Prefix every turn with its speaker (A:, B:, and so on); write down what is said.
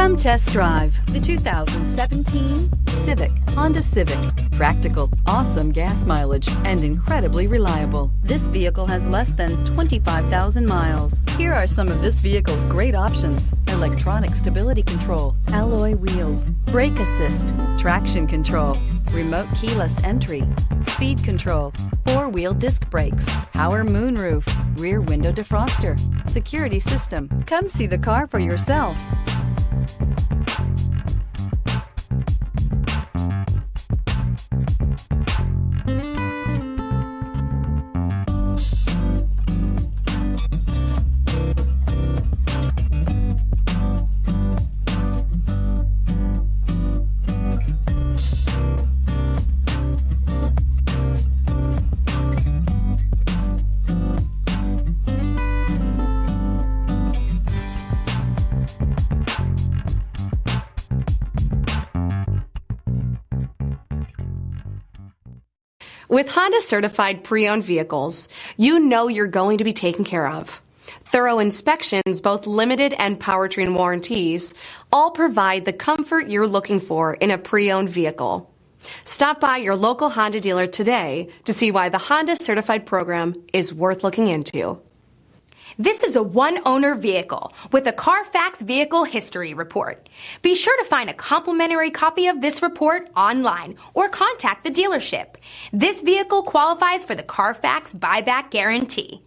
A: Come test drive the 2017 Civic, Honda Civic. Practical, awesome gas mileage, and incredibly reliable. This vehicle has less than 25,000 miles. Here are some of this vehicle's great options: electronic stability control, alloy wheels, brake assist, traction control, remote keyless entry, speed control, four-wheel disc brakes, power moonroof, rear window defroster, security system. Come see the car for yourself.
B: With Honda certified pre-owned vehicles, you know you're going to be taken care of. Thorough inspections, both limited and powertrain warranties, all provide the comfort you're looking for in a pre-owned vehicle. Stop by your local Honda dealer today to see why the Honda certified program is worth looking into.
C: This is a one-owner vehicle with a Carfax Vehicle History Report. Be sure to find a complimentary copy of this report online or contact the dealership. This vehicle qualifies for the Carfax Buyback Guarantee.